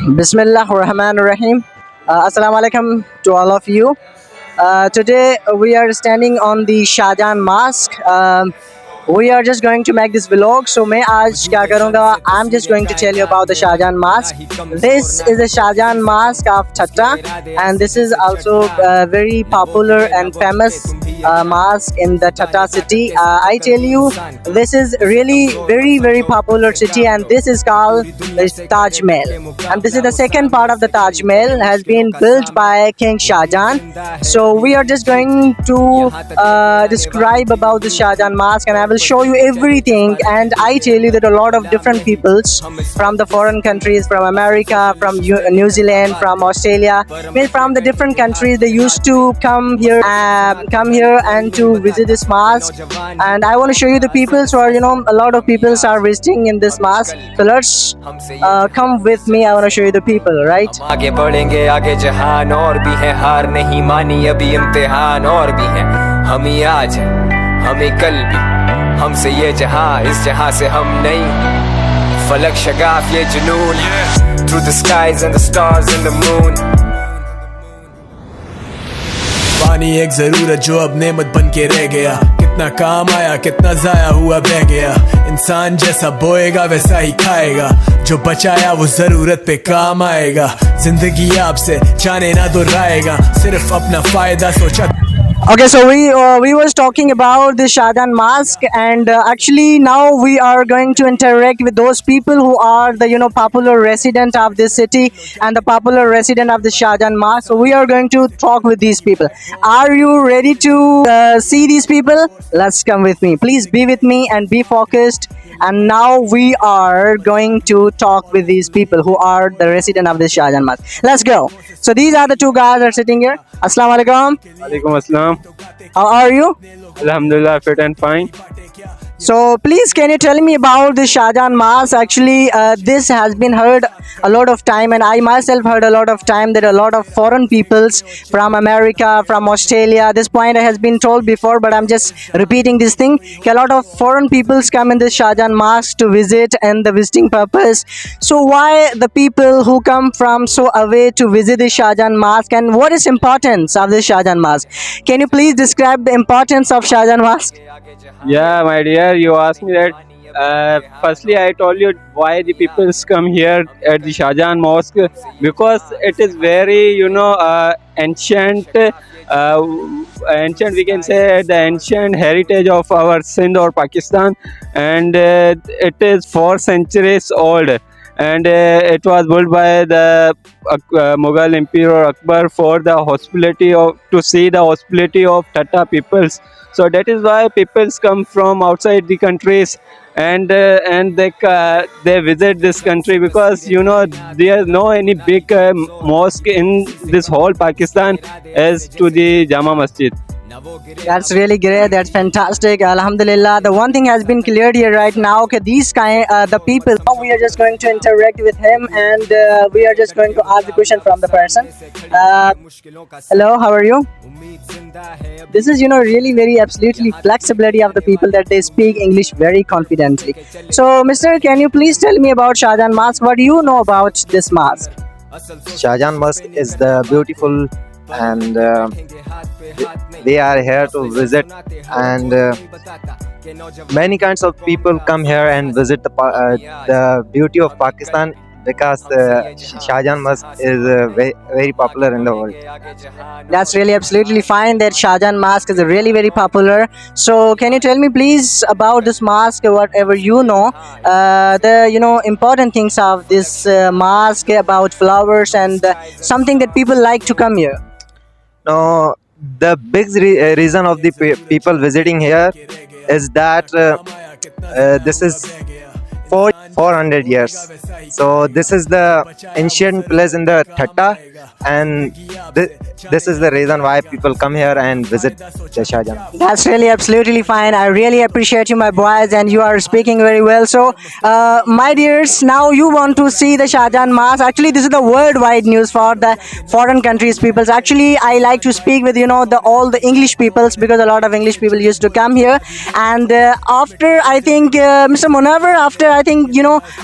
Bismillah Rahman Rahim. Assalamu alaikum to all of you. Today we are standing on the Shahjahan Mosque. We are just going to make this vlog. So मैं आज क्या करूँगा? I'm just going to tell you about the Shahjahan Mosque. This is the Shahjahan Mosque of Thatta, and this is also very popular and famous mosque in the Thatta city. I tell you, this is really very popular city, and this is called the Taj Mahal. And this is the second part of the Taj Mahal, has been built by King Shahjahan. So we are just going to describe about the Shahjahan Mosque, and I will show you everything. And I tell you that a lot of different peoples from the foreign countries, from America, from New Zealand, from Australia, I mean, from the different countries, they used to come here and to visit this mosque. And I want to show you the people. So a lot of people are visiting in this mosque. So let's come with me. I want to show you the people, right? आगे बढ़ेंगे आगे जहान और भी है हार नहीं मानी अभी इम्तिहान और भी है हम ही आज हैं हम ही कल भी हमसे ये जहां इस जहां से हम नहीं फलक शगाफ ये जुनून through the skies and the stars and the moon पानी एक जरूरत जो अब नेमत बन के रह गया कितना काम आया कितना जाया हुआ बह गया इंसान जैसा बोएगा वैसा ही खाएगा जो बचाया वो जरूरत पे काम आएगा जिंदगी आपसे जाने ना दोहराएगा सिर्फ अपना फायदा सोचा Okay, so we was talking about the Shahjahan Mosque, and actually now we are going to interact with those people who are the popular resident of this city and the popular resident of the Shahjahan Mosque. So we are going to talk with these people. Are you ready to see these people? Let's come with me. Please be with me and be focused. And now we are going to talk with these people who are the resident of this Shahjahan Mosque. Let's go. So these are the two guys that are sitting here. Assalamu alaikum. Alaikum assalam. How are you? Alhamdulillah, fit and fine. So please can you tell me about the Shahjahan Mosque? Actually this has been heard a lot of time, and I myself heard a lot of time that a lot of foreign peoples from America, from Australia, this point has been told before, but I'm just repeating this thing. A lot of foreign peoples come in this Shahjahan Mosque to visit and the visiting purpose. So why the people who come from so away to visit the Shahjahan Mosque, and what is importance of the Shahjahan Mosque? Can you please describe the importance of Shahjahan Mosque? Yeah, my dear, you asked me that. Firstly, I told you why the people come here at the Shahjahan Mosque, because it is very, ancient. Ancient, we can say, the ancient heritage of our Sindh or Pakistan, and it is 4 centuries old. And it was built by the Mughal Emperor Akbar for the hospitality of to see the hospitality of Thatta peoples. So that is why peoples come from outside the countries, and they visit this country, because there is no any big mosque in this whole Pakistan as to the Jama Masjid. That's really great. That's fantastic. Alhamdulillah. The one thing has been cleared here right now. Okay, these the people. Now we are just going to interact with him, and we are just going to ask the question from the person. Hello, how are you? This is really very absolutely flexibility of the people that they speak English very confidently. So, Mister, can you please tell me about Shahjahan Mosque? What do you know about this mosque? Shahjahan Mosque is the beautiful, and they are here to visit, and many kinds of people come here and visit the beauty of Pakistan, because Shahjahan Mosque is very popular in the world. That's really absolutely fine. That Shahjahan Mosque is really very popular. So can you tell me please about this mosque, whatever you know, the important things of this mosque, about flowers and something that people like to come here? Now, the big reason of the people visiting here is that this is 400 years. So this is the ancient place in the Thatta, and this is the reason why people come here and visit the Shahjahan. That's really absolutely fine. I really appreciate you, my boys, and you are speaking very well. So, my dears, now you want to see the Shahjahan Mosque. Actually, this is the worldwide news for the foreign countries peoples. Actually, I like to speak with all the English peoples, because a lot of English people used to come here. And after I think Mr. Munawar, after I think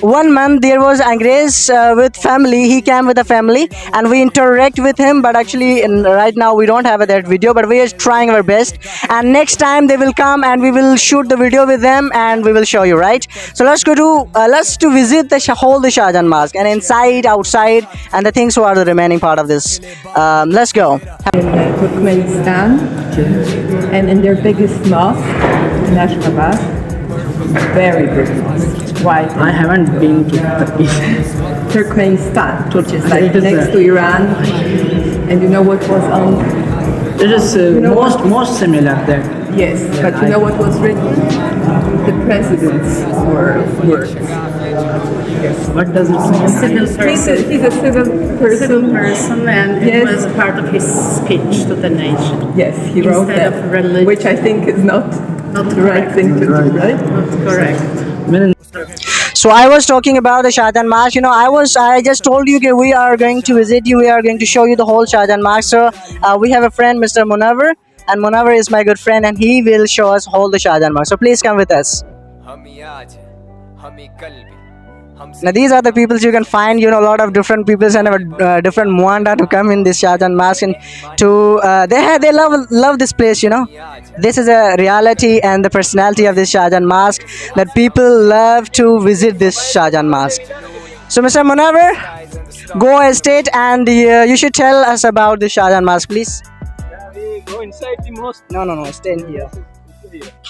1 month, there was Angrez with family. He came with a family, and we interact with him. But actually, right now we don't have that video, but we are trying our best. And next time they will come, and we will shoot the video with them, and we will show you, right? So let's go to visit the whole Shahjahan Mosque, and inside, outside, and the things who are the remaining part of this. Let's go. In Turkmenistan, and in their biggest mosque in Ashgabat. Very big mosque. Why? I haven't been to Turkey. Turkmenistan, which is like It is next a- to Iran. And you know what was on? It is know most similar there. Yes, but you know what was written? The president's words. What does it mean? Civil person. He's a civil person. Civil person, and Yes. it was part of his speech to the nation. Yes, he wrote Instead that, of religion. which I think is not Not the right correct. thing to do, right? Not correct. So I was talking about the Shahjahan Mosque. I just told you that we are going to visit you. We are going to show you the whole Shahjahan Mosque. So we have a friend, Mr. Munawar, and Munawar is my good friend, and he will show us whole the Shahjahan Mosque. So please come with us. हम ही आज हैं, हम ही कल भी, हमसे Now these are the people you can find. A lot of different peoples and have different muanda to come in this Shahjahan Mosque, and they love this place. This is a reality and the personality of this Shahjahan Mosque, that people love to visit this Shahjahan Mosque. So Mr. Munawar, go ahead and you should tell us about the Shahjahan Mosque, please. We go inside the mosque. No, stand here.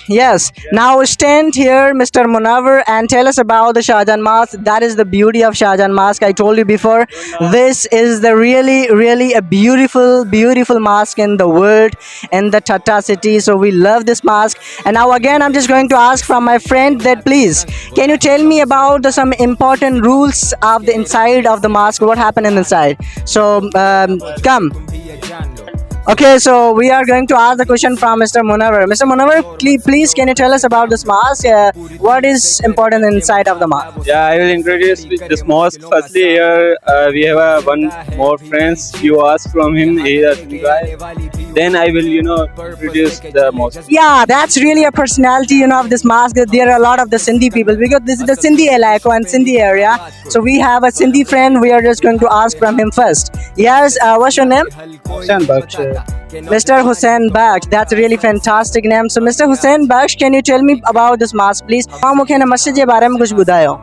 Yes, now stand here, Mr. Munawar, and tell us about the Shahjahan Mosque. That is the beauty of Shahjahan Mosque. I told you before, this is the really a beautiful mosque in the world, in the Thatta city. So we love this mosque. And now again, I'm just going to ask from my friend that please, can you tell me about some important rules of the inside of the mosque? What happened inside? So come. Okay, so we are going to ask the question from Mr. Munawar. Mr. Munawar, please can you tell us about this mosque? What is important inside of the mosque? Yeah, I will introduce this mosque. Firstly, here we have one more friends. You ask from him. He is a guy. Then I will, introduce the mosque. Yeah, that's really a personality, of this mosque. There are a lot of the Sindhi people, because this is the Sindhi Elako and Sindhi area. So we have a Sindhi friend. We are just going to ask from him first. Yes, what's your name? Hussain Baksh. Mr. Hussain Baksh. That's a really fantastic name. So Mr. Hussain Baksh, can you tell me about this mosque, please? मुखे न मस्जिद जे बारे में कुछ बुधायो.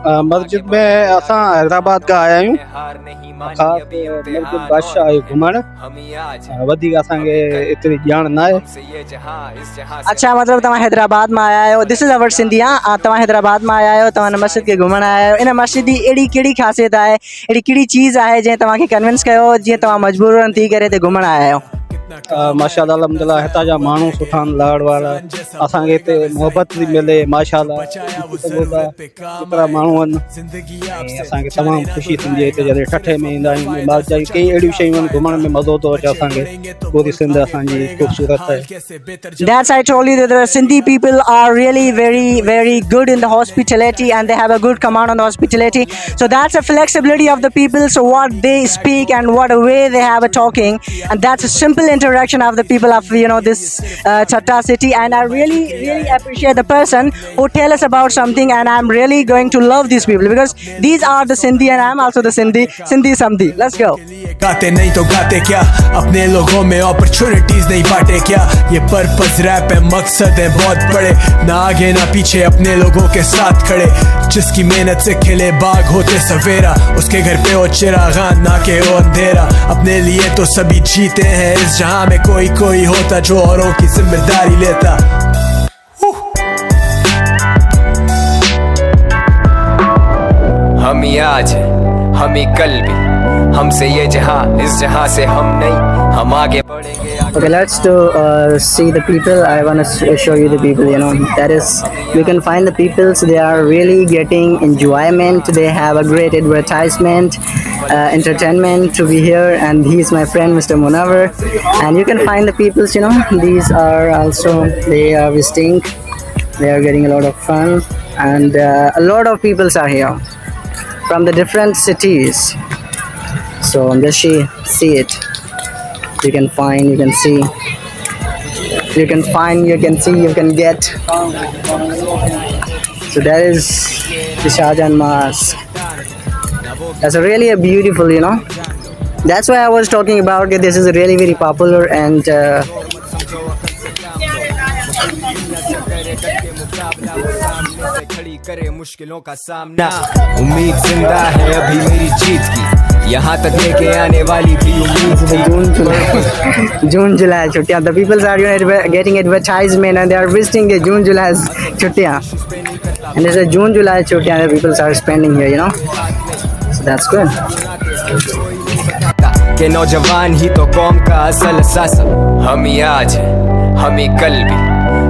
मस्जिद में असां हैदराबाद का आया आहियूं. हार नहीं मानी ख़ासि अभी मस्जिद इम्तिहान बादशाह आहियूं घुमण. हम ही आज वधीक असांखे एतिरी ॼाण न आहे. हमसे ये जहां इस जहां से अच्छा, मतलब तव्हां हैदराबाद में आया आहियो. This is our Scindia. तव्हां हैदराबाद में आया आहियो, तव्हां मस्जिद के घुमण आया आहियो. इन मस्जिद जी अहिड़ी कहिड़ी ख़ासियत आहे, अहिड़ी कहिड़ी चीज़ आहे जंहिं तव्हांखे कन्विंस कयो, जीअं तव्हां मजबूरन थी करे हिते घुमण आया आहियो? माशाअल्लाह अल्हम्दुलिल्लाह हितां जा माण्हू सुठा आहिनि लाड़ वारा. असांखे हिते मोहबत थी मिले माशाअल्लाह. एतिरा माण्हू आहिनि ऐं असांखे तमामु ख़ुशी थींदी आहे हिते जॾहिं ठठे में ईंदा आहियूं. कई अहिड़ियूं शयूं आहिनि घुमण में मज़ो थो अचे असांखे. पूरी सिंध असांजी ख़ूबसूरत आहे. That's I told you that the Sindhi people are really very good in the hospitality, and they have a good command on the hospitality. So that's a flexibility of the people. So what they speak and what way they have a talking, and that's a simple interaction of the people of this Thatta city. And I really appreciate the person who tell us about something, and I'm really going to love these people, because these are the Sindhi and I'm also the Sindhi Samdi. Let's go. गाते नहीं तो गाते क्या, अपने लोगों में opportunities नहीं बांटे क्या. ये पर्पस रैप है, मकसद है बहुत बड़े, ना आगे ना पीछे अपने लोगों के साथ खड़े. जिसकी मेहनत से खिले बाग होते सवेरा, उसके घर पे हो चिरागा ना के हो अंधेरा. अपने लिए तो सभी जीते हैं इस जहां में, कोई होता जो औरों की जिम्मेदारी लेता. हम ही आज हैं, हम ही कल भी, हमसे ये जहां इस जहां से हम नहीं हम आगे बढ़ेंगे Okay, let's see the people. I want to show you the people. You know, that is, you can find the peoples. They are really getting enjoyment. They have a great advertisement, entertainment to be here. And he's my friend, Mr. Munawar. And you can find the peoples. You know, these are also, they are visiting. They are getting a lot of fun, and a lot of peoples are here from the different cities. So just see it. You can find, you can see, you can find, you can see, you can get. So that is the Shahjahan Mosque. That's really a beautiful, you know. That's why I was talking about that this is really very popular and खड़ी करे मुश्किलों का सामना उम्मीद जिंदा है अभी मेरी जीत की यहाँ तक लेके आने वाली भी उम्मीद June, July छुट्टियाँ. The people are, you know, getting advertisement and they are visiting the June, July छुट्टियाँ. And there's a June, July छुट्टियाँ that people are spending here, you know. So that's good. के नौजवान ही तो कौम का असल शासन हम ही आज हैं हम ही कल भी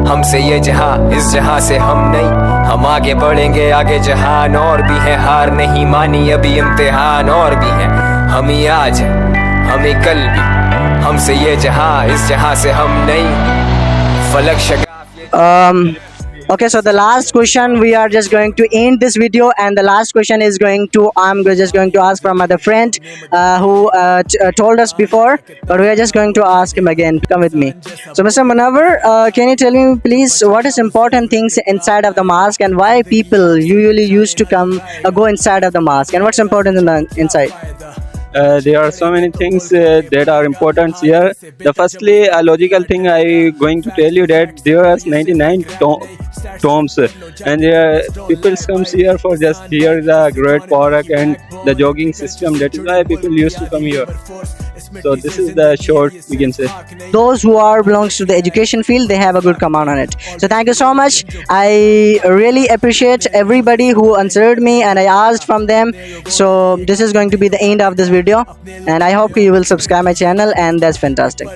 हमसे ये जहां इस जहां से हम नहीं हम आगे बढ़ेंगे आगे जहान और भी है हार नहीं मानी अभी इम्तिहान और भी है हम ही आज हैं हम ही कल भी हमसे ये जहां इस जहां से हम नहीं फलक शगा Okay, so the last question, we are just going to end this video, and the last question is just going to ask from my friend who told us before, but we are just going to ask him again. Come with me. So Mr. Munawar, can you tell me please what is important things inside of the mosque and why people usually used to go inside of the mosque, and what's important in the inside? There are so many things that are important here. The firstly, a logical thing I going to tell you that there are 99 tombs, and there people comes here for just here the great park and the jogging system. That is why people used to come here. So this is the short we can say. Those who belongs to the education field, they have a good command on it. So thank you so much. I really appreciate everybody who answered me and I asked from them. So this is going to be the end of this video, and I hope you will subscribe my channel, and that's fantastic.